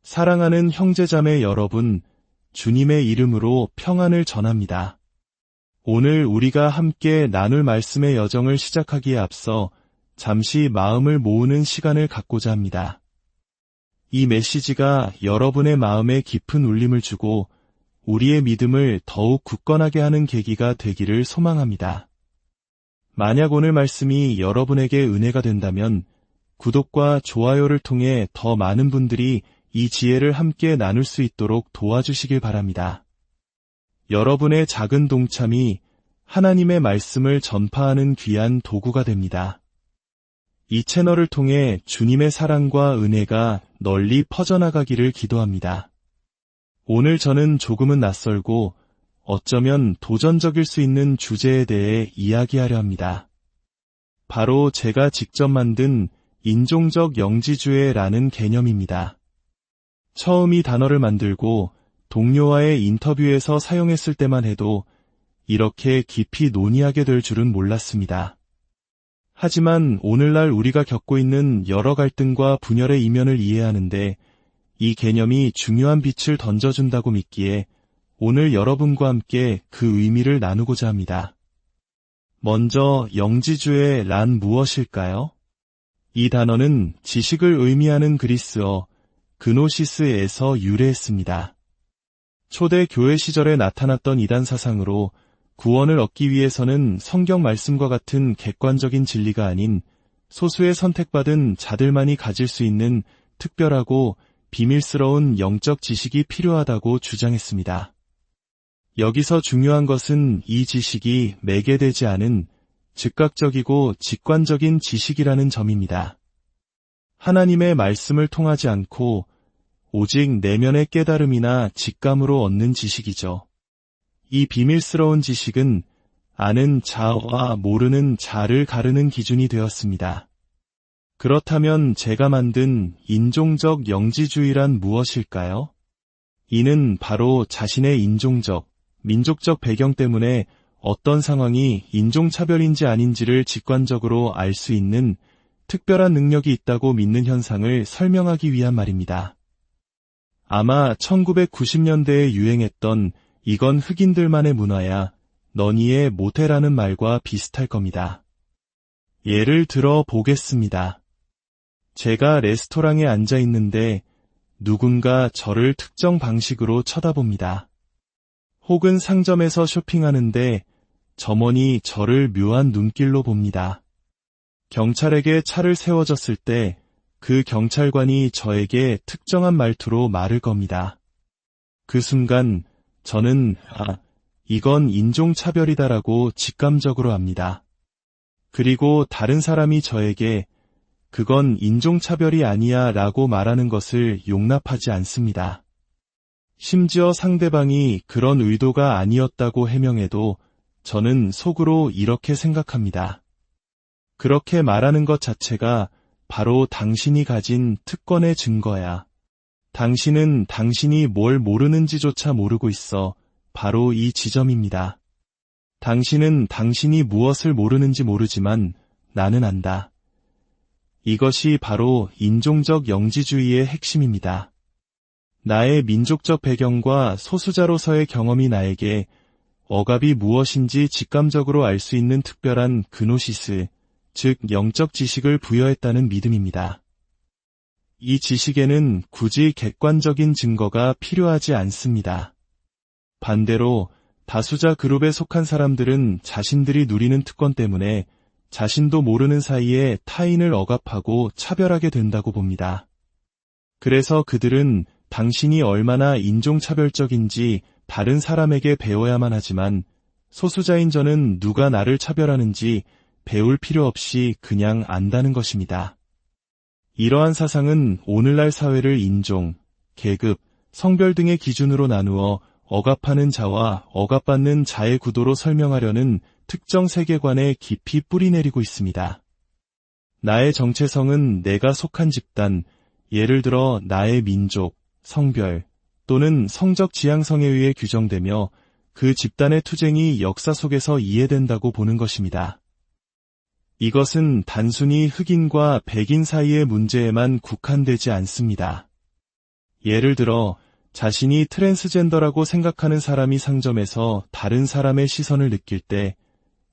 사랑하는 형제자매 여러분, 주님의 이름으로 평안을 전합니다. 오늘 우리가 함께 나눌 말씀의 여정을 시작하기에 앞서 잠시 마음을 모으는 시간을 갖고자 합니다. 이 메시지가 여러분의 마음에 깊은 울림을 주고 우리의 믿음을 더욱 굳건하게 하는 계기가 되기를 소망합니다. 만약 오늘 말씀이 여러분에게 은혜가 된다면 구독과 좋아요를 통해 더 많은 분들이 이 지혜를 함께 나눌 수 있도록 도와주시길 바랍니다. 여러분의 작은 동참이 하나님의 말씀을 전파하는 귀한 도구가 됩니다. 이 채널을 통해 주님의 사랑과 은혜가 널리 퍼져나가기를 기도합니다. 오늘 저는 조금은 낯설고 어쩌면 도전적일 수 있는 주제에 대해 이야기하려 합니다. 바로 제가 직접 만든 인종적 영지주의라는 개념입니다. 처음 이 단어를 만들고 동료와의 인터뷰에서 사용했을 때만 해도 이렇게 깊이 논의하게 될 줄은 몰랐습니다. 하지만 오늘날 우리가 겪고 있는 여러 갈등과 분열의 이면을 이해하는데 이 개념이 중요한 빛을 던져준다고 믿기에 오늘 여러분과 함께 그 의미를 나누고자 합니다. 먼저 영지주의란 무엇일까요? 이 단어는 지식을 의미하는 그리스어 그노시스에서 유래했습니다. 초대 교회 시절에 나타났던 이단 사상으로 구원을 얻기 위해서는 성경 말씀과 같은 객관적인 진리가 아닌 소수의 선택받은 자들만이 가질 수 있는 특별하고 비밀스러운 영적 지식이 필요하다고 주장했습니다. 여기서 중요한 것은 이 지식이 매개되지 않은 즉각적이고 직관적인 지식이라는 점입니다. 하나님의 말씀을 통하지 않고 오직 내면의 깨달음이나 직감으로 얻는 지식이죠. 이 비밀스러운 지식은 아는 자와 모르는 자를 가르는 기준이 되었습니다. 그렇다면 제가 만든 인종적 영지주의란 무엇일까요? 이는 바로 자신의 인종적, 민족적 배경 때문에 어떤 상황이 인종차별인지 아닌지를 직관적으로 알 수 있는 특별한 능력이 있다고 믿는 현상을 설명하기 위한 말입니다. 아마 1990년대에 유행했던 이건 흑인들만의 문화야, 너니의 모태라는 말과 비슷할 겁니다. 예를 들어 보겠습니다. 제가 레스토랑에 앉아 있는데 누군가 저를 특정 방식으로 쳐다봅니다. 혹은 상점에서 쇼핑하는데 점원이 저를 묘한 눈길로 봅니다. 경찰에게 차를 세워줬을 때 그 경찰관이 저에게 특정한 말투로 말을 겁니다. 그 순간 저는 이건 인종차별이다라고 직감적으로 압니다. 그리고 다른 사람이 저에게 그건 인종차별이 아니야 라고 말하는 것을 용납하지 않습니다. 심지어 상대방이 그런 의도가 아니었다고 해명해도 저는 속으로 이렇게 생각합니다. 그렇게 말하는 것 자체가 바로 당신이 가진 특권의 증거야. 당신은 당신이 뭘 모르는지조차 모르고 있어 바로 이 지점입니다. 당신은 당신이 무엇을 모르는지 모르지만 나는 안다. 이것이 바로 인종적 영지주의의 핵심입니다. 나의 민족적 배경과 소수자로서의 경험이 나에게 억압이 무엇인지 직감적으로 알 수 있는 특별한 그노시스, 즉 영적 지식을 부여했다는 믿음입니다. 이 지식에는 굳이 객관적인 증거가 필요하지 않습니다. 반대로 다수자 그룹에 속한 사람들은 자신들이 누리는 특권 때문에 자신도 모르는 사이에 타인을 억압하고 차별하게 된다고 봅니다. 그래서 그들은 당신이 얼마나 인종차별적인지 다른 사람에게 배워야만 하지만 소수자인 저는 누가 나를 차별하는지 배울 필요 없이 그냥 안다는 것입니다. 이러한 사상은 오늘날 사회를 인종, 계급, 성별 등의 기준으로 나누어 억압하는 자와 억압받는 자의 구도로 설명하려는 특정 세계관에 깊이 뿌리내리고 있습니다. 나의 정체성은 내가 속한 집단, 예를 들어 나의 민족, 성별 또는 성적 지향성에 의해 규정되며 그 집단의 투쟁이 역사 속에서 이해된다고 보는 것입니다. 이것은 단순히 흑인과 백인 사이의 문제에만 국한되지 않습니다. 예를 들어 자신이 트랜스젠더라고 생각하는 사람이 상점에서 다른 사람의 시선을 느낄 때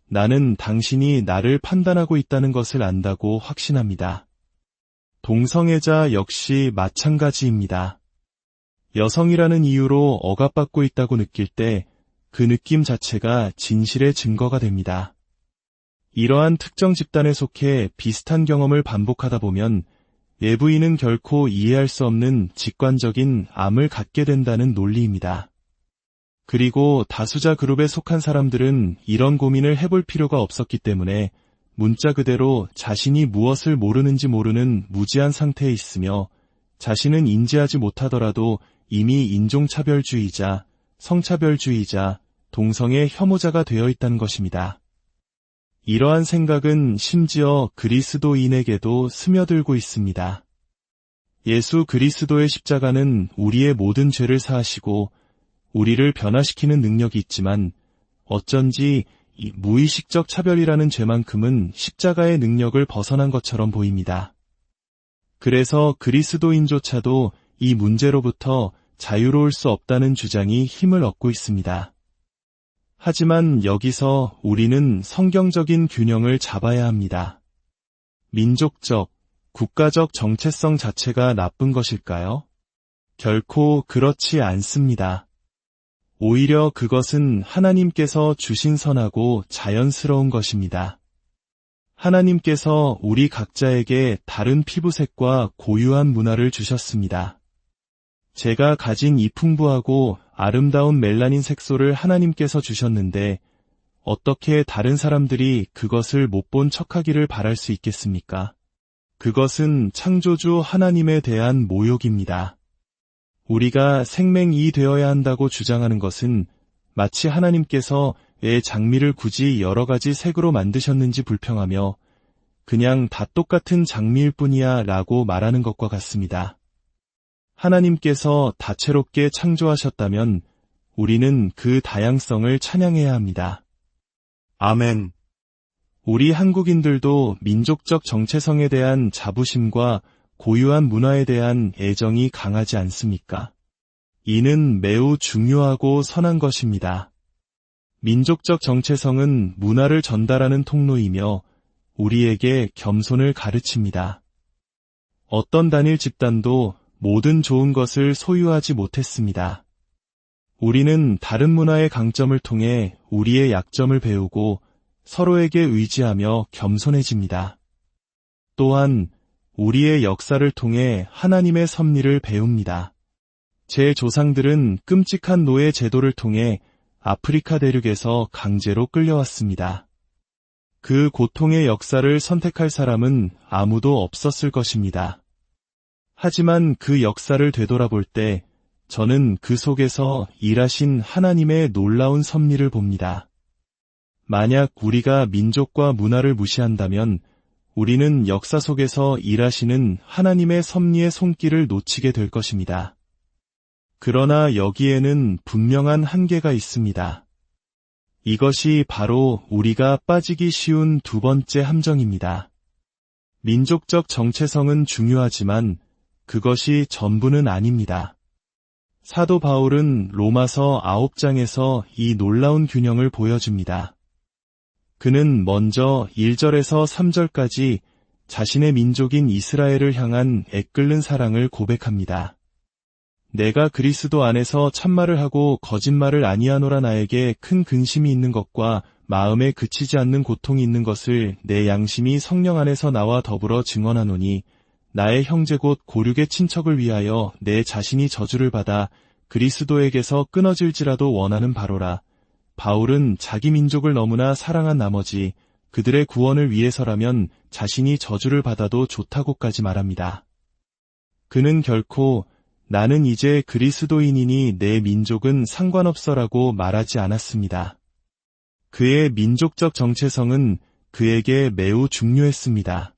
나는 당신이 나를 판단하고 있다는 것을 안다고 확신합니다. 동성애자 역시 마찬가지입니다. 여성이라는 이유로 억압받고 있다고 느낄 때 그 느낌 자체가 진실의 증거가 됩니다. 이러한 특정 집단에 속해 비슷한 경험을 반복하다 보면 외부인은 결코 이해할 수 없는 직관적인 암을 갖게 된다는 논리입니다. 그리고 다수자 그룹에 속한 사람들은 이런 고민을 해볼 필요가 없었기 때문에 문자 그대로 자신이 무엇을 모르는지 모르는 무지한 상태에 있으며 자신은 인지하지 못하더라도 이미 인종차별주의자, 성차별주의자, 동성애 혐오자가 되어 있다는 것입니다. 이러한 생각은 심지어 그리스도인에게도 스며들고 있습니다. 예수 그리스도의 십자가는 우리의 모든 죄를 사하시고 우리를 변화시키는 능력이 있지만 어쩐지 이 무의식적 차별이라는 죄만큼은 십자가의 능력을 벗어난 것처럼 보입니다. 그래서 그리스도인조차도 이 문제로부터 자유로울 수 없다는 주장이 힘을 얻고 있습니다. 하지만 여기서 우리는 성경적인 균형을 잡아야 합니다. 민족적, 국가적 정체성 자체가 나쁜 것일까요? 결코 그렇지 않습니다. 오히려 그것은 하나님께서 주신 선하고 자연스러운 것입니다. 하나님께서 우리 각자에게 다른 피부색과 고유한 문화를 주셨습니다. 제가 가진 이 풍부하고 아름다운 멜라닌 색소를 하나님께서 주셨는데 어떻게 다른 사람들이 그것을 못 본 척하기를 바랄 수 있겠습니까? 그것은 창조주 하나님에 대한 모욕입니다. 우리가 생맹이 되어야 한다고 주장하는 것은 마치 하나님께서 왜 장미를 굳이 여러 가지 색으로 만드셨는지 불평하며 그냥 다 똑같은 장미일 뿐이야 라고 말하는 것과 같습니다. 하나님께서 다채롭게 창조하셨다면 우리는 그 다양성을 찬양해야 합니다. 아멘. 우리 한국인들도 민족적 정체성에 대한 자부심과 고유한 문화에 대한 애정이 강하지 않습니까? 이는 매우 중요하고 선한 것입니다. 민족적 정체성은 문화를 전달하는 통로이며 우리에게 겸손을 가르칩니다. 어떤 단일 집단도 모든 좋은 것을 소유하지 못했습니다. 우리는 다른 문화의 강점을 통해 우리의 약점을 배우고 서로에게 의지하며 겸손해집니다. 또한 우리의 역사를 통해 하나님의 섭리를 배웁니다. 제 조상들은 끔찍한 노예 제도를 통해 아프리카 대륙에서 강제로 끌려왔습니다. 그 고통의 역사를 선택할 사람은 아무도 없었을 것입니다. 하지만 그 역사를 되돌아볼 때 저는 그 속에서 일하신 하나님의 놀라운 섭리를 봅니다. 만약 우리가 민족과 문화를 무시한다면 우리는 역사 속에서 일하시는 하나님의 섭리의 손길을 놓치게 될 것입니다. 그러나 여기에는 분명한 한계가 있습니다. 이것이 바로 우리가 빠지기 쉬운 두 번째 함정입니다. 민족적 정체성은 중요하지만 그것이 전부는 아닙니다. 사도 바울은 로마서 9장에서 이 놀라운 균형을 보여줍니다. 그는 먼저 1절에서 3절까지 자신의 민족인 이스라엘을 향한 애끓는 사랑을 고백합니다. 내가 그리스도 안에서 참말을 하고 거짓말을 아니하노라 나에게 큰 근심이 있는 것과 마음에 그치지 않는 고통이 있는 것을 내 양심이 성령 안에서 나와 더불어 증언하노니 나의 형제 곧 고륙의 친척을 위하여 내 자신이 저주를 받아 그리스도에게서 끊어질지라도 원하는 바로라. 바울은 자기 민족을 너무나 사랑한 나머지 그들의 구원을 위해서라면 자신이 저주를 받아도 좋다고까지 말합니다. 그는 결코 나는 이제 그리스도인이니 내 민족은 상관없어라고 말하지 않았습니다. 그의 민족적 정체성은 그에게 매우 중요했습니다.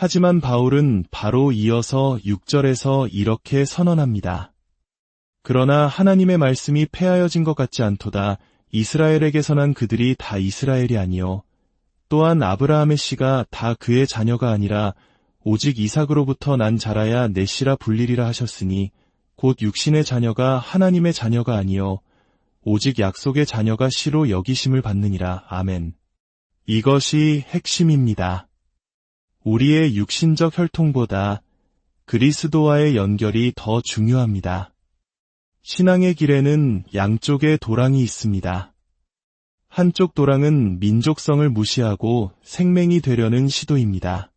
하지만 바울은 바로 이어서 6절에서 이렇게 선언합니다. 그러나 하나님의 말씀이 폐하여진 것 같지 않도다. 이스라엘에게서 난 그들이 다 이스라엘이 아니요 또한 아브라함의 씨가 다 그의 자녀가 아니라 오직 이삭으로부터 난 자라야 내 씨라 불리리라 하셨으니 곧 육신의 자녀가 하나님의 자녀가 아니요 오직 약속의 자녀가 씨로 여기심을 받느니라. 아멘. 이것이 핵심입니다. 우리의 육신적 혈통보다 그리스도와의 연결이 더 중요합니다. 신앙의 길에는 양쪽의 도랑이 있습니다. 한쪽 도랑은 민족성을 무시하고 생명이 되려는 시도입니다.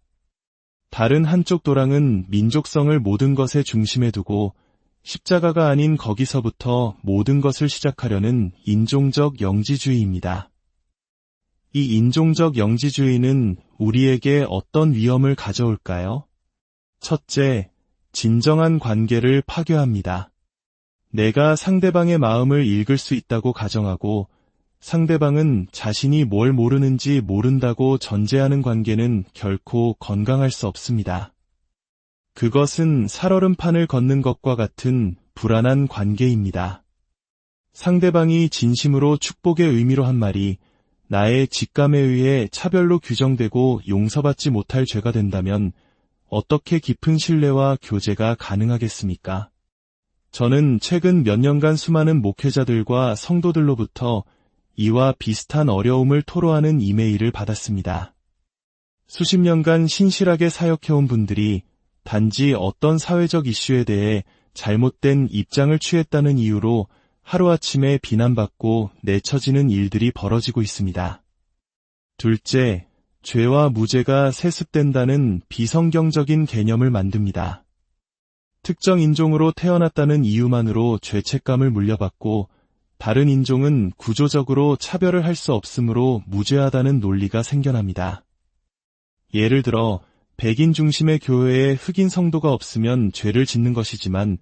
다른 한쪽 도랑은 민족성을 모든 것의 중심에 두고 십자가가 아닌 거기서부터 모든 것을 시작하려는 인종적 영지주의입니다. 이 인종적 영지주의는 우리에게 어떤 위험을 가져올까요? 첫째, 진정한 관계를 파괴합니다. 내가 상대방의 마음을 읽을 수 있다고 가정하고 상대방은 자신이 뭘 모르는지 모른다고 전제하는 관계는 결코 건강할 수 없습니다. 그것은 살얼음판을 걷는 것과 같은 불안한 관계입니다. 상대방이 진심으로 축복의 의미로 한 말이 나의 직감에 의해 차별로 규정되고 용서받지 못할 죄가 된다면 어떻게 깊은 신뢰와 교제가 가능하겠습니까? 저는 최근 몇 년간 수많은 목회자들과 성도들로부터 이와 비슷한 어려움을 토로하는 이메일을 받았습니다. 수십 년간 신실하게 사역해온 분들이 단지 어떤 사회적 이슈에 대해 잘못된 입장을 취했다는 이유로 하루아침에 비난받고 내쳐지는 일들이 벌어지고 있습니다. 둘째, 죄와 무죄가 세습된다는 비성경적인 개념을 만듭니다. 특정 인종으로 태어났다는 이유만으로 죄책감을 물려받고 다른 인종은 구조적으로 차별을 할 수 없으므로 무죄하다는 논리가 생겨납니다. 예를 들어 백인 중심의 교회에 흑인 성도가 없으면 죄를 짓는 것이지만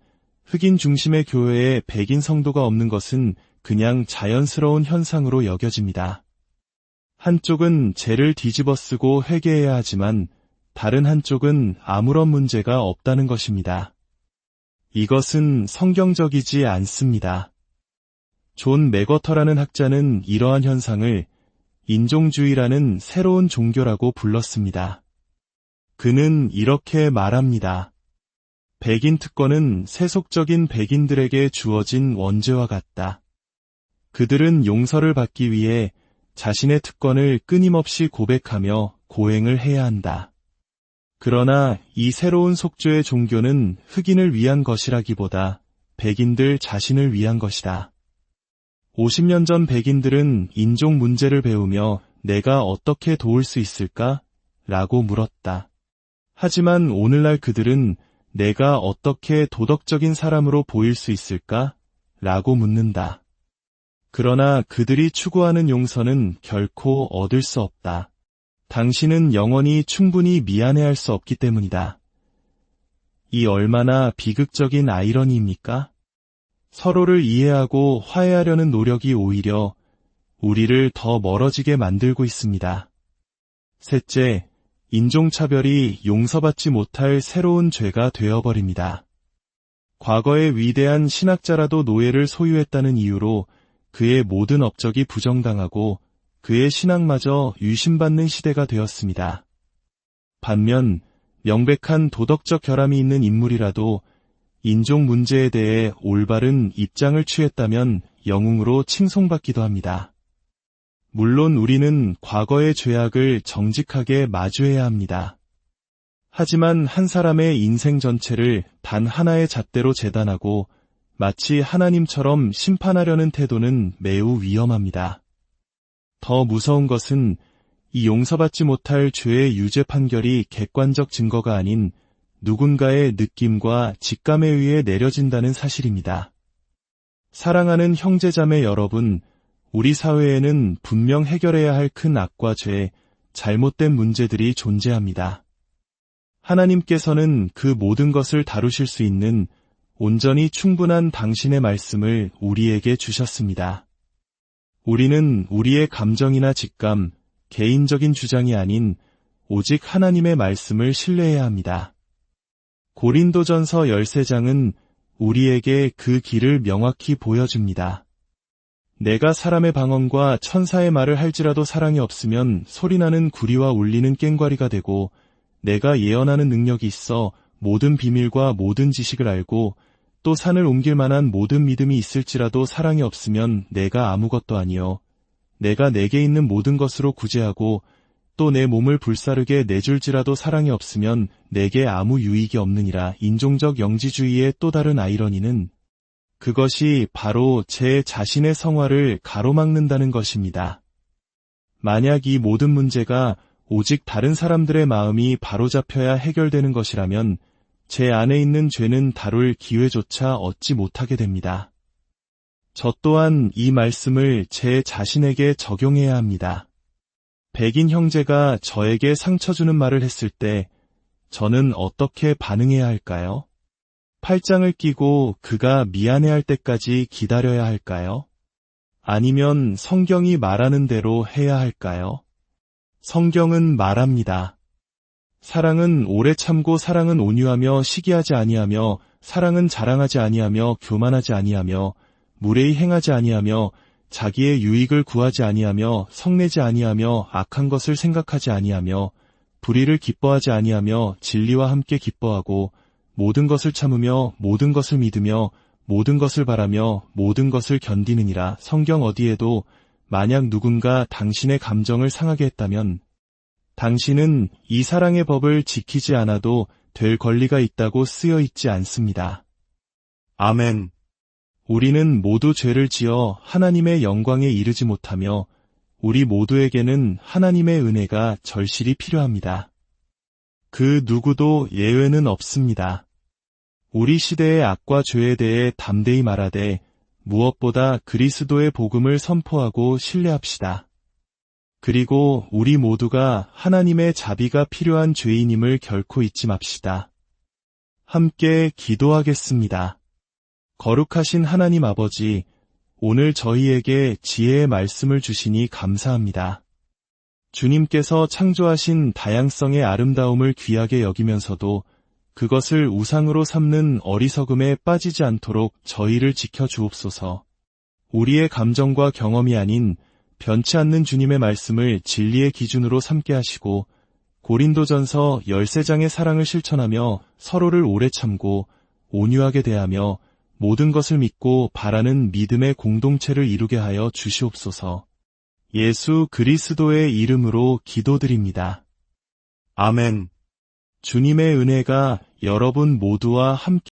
흑인 중심의 교회에 백인 성도가 없는 것은 그냥 자연스러운 현상으로 여겨집니다. 한쪽은 죄를 뒤집어쓰고 회개해야 하지만 다른 한쪽은 아무런 문제가 없다는 것입니다. 이것은 성경적이지 않습니다. 존 맥워터라는 학자는 이러한 현상을 인종주의라는 새로운 종교라고 불렀습니다. 그는 이렇게 말합니다. 백인 특권은 세속적인 백인들에게 주어진 원죄와 같다. 그들은 용서를 받기 위해 자신의 특권을 끊임없이 고백하며 고행을 해야 한다. 그러나 이 새로운 속죄의 종교는 흑인을 위한 것이라기보다 백인들 자신을 위한 것이다. 50년 전 백인들은 인종 문제를 배우며 내가 어떻게 도울 수 있을까? 라고 물었다. 하지만 오늘날 그들은 내가 어떻게 도덕적인 사람으로 보일 수 있을까? 라고 묻는다. 그러나 그들이 추구하는 용서는 결코 얻을 수 없다. 당신은 영원히 충분히 미안해할 수 없기 때문이다. 이 얼마나 비극적인 아이러니입니까? 서로를 이해하고 화해하려는 노력이 오히려 우리를 더 멀어지게 만들고 있습니다. 셋째, 인종차별이 용서받지 못할 새로운 죄가 되어버립니다. 과거의 위대한 신학자라도 노예를 소유했다는 이유로 그의 모든 업적이 부정당하고 그의 신앙마저 유심받는 시대가 되었습니다. 반면 명백한 도덕적 결함이 있는 인물이라도 인종 문제에 대해 올바른 입장을 취했다면 영웅으로 칭송받기도 합니다. 물론 우리는 과거의 죄악을 정직하게 마주해야 합니다. 하지만 한 사람의 인생 전체를 단 하나의 잣대로 재단하고 마치 하나님처럼 심판하려는 태도는 매우 위험합니다. 더 무서운 것은 이 용서받지 못할 죄의 유죄 판결이 객관적 증거가 아닌 누군가의 느낌과 직감에 의해 내려진다는 사실입니다. 사랑하는 형제자매 여러분, 우리 사회에는 분명 해결해야 할 큰 악과 죄, 잘못된 문제들이 존재합니다. 하나님께서는 그 모든 것을 다루실 수 있는 온전히 충분한 당신의 말씀을 우리에게 주셨습니다. 우리는 우리의 감정이나 직감, 개인적인 주장이 아닌 오직 하나님의 말씀을 신뢰해야 합니다. 고린도전서 13장은 우리에게 그 길을 명확히 보여줍니다. 내가 사람의 방언과 천사의 말을 할지라도 사랑이 없으면 소리나는 구리와 울리는 꽹과리가 되고 내가 예언하는 능력이 있어 모든 비밀과 모든 지식을 알고 또 산을 옮길 만한 모든 믿음이 있을지라도 사랑이 없으면 내가 아무것도 아니요 내가 내게 있는 모든 것으로 구제하고 또 내 몸을 불사르게 내줄지라도 사랑이 없으면 내게 아무 유익이 없느니라. 인종적 영지주의의 또 다른 아이러니는 그것이 바로 제 자신의 성화를 가로막는다는 것입니다. 만약 이 모든 문제가 오직 다른 사람들의 마음이 바로잡혀야 해결되는 것이라면 제 안에 있는 죄는 다룰 기회조차 얻지 못하게 됩니다. 저 또한 이 말씀을 제 자신에게 적용해야 합니다. 백인 형제가 저에게 상처 주는 말을 했을 때 저는 어떻게 반응해야 할까요? 팔짱을 끼고 그가 미안해할 때까지 기다려야 할까요? 아니면 성경이 말하는 대로 해야 할까요? 성경은 말합니다. 사랑은 오래 참고 사랑은 온유하며 시기하지 아니하며 사랑은 자랑하지 아니하며 교만하지 아니하며 무례히 행하지 아니하며 자기의 유익을 구하지 아니하며 성내지 아니하며 악한 것을 생각하지 아니하며 불의를 기뻐하지 아니하며 진리와 함께 기뻐하고 모든 것을 참으며 모든 것을 믿으며 모든 것을 바라며 모든 것을 견디느니라. 성경 어디에도 만약 누군가 당신의 감정을 상하게 했다면 당신은 이 사랑의 법을 지키지 않아도 될 권리가 있다고 쓰여 있지 않습니다. 아멘. 우리는 모두 죄를 지어 하나님의 영광에 이르지 못하며 우리 모두에게는 하나님의 은혜가 절실히 필요합니다. 그 누구도 예외는 없습니다. 우리 시대의 악과 죄에 대해 담대히 말하되 무엇보다 그리스도의 복음을 선포하고 신뢰합시다. 그리고 우리 모두가 하나님의 자비가 필요한 죄인임을 결코 잊지 맙시다. 함께 기도하겠습니다. 거룩하신 하나님 아버지, 오늘 저희에게 지혜의 말씀을 주시니 감사합니다. 주님께서 창조하신 다양성의 아름다움을 귀하게 여기면서도 그것을 우상으로 삼는 어리석음에 빠지지 않도록 저희를 지켜주옵소서. 우리의 감정과 경험이 아닌 변치 않는 주님의 말씀을 진리의 기준으로 삼게 하시고 고린도전서 13장의 사랑을 실천하며 서로를 오래 참고 온유하게 대하며 모든 것을 믿고 바라는 믿음의 공동체를 이루게 하여 주시옵소서. 예수 그리스도의 이름으로 기도드립니다. 아멘. 주님의 은혜가 여러분 모두와 함께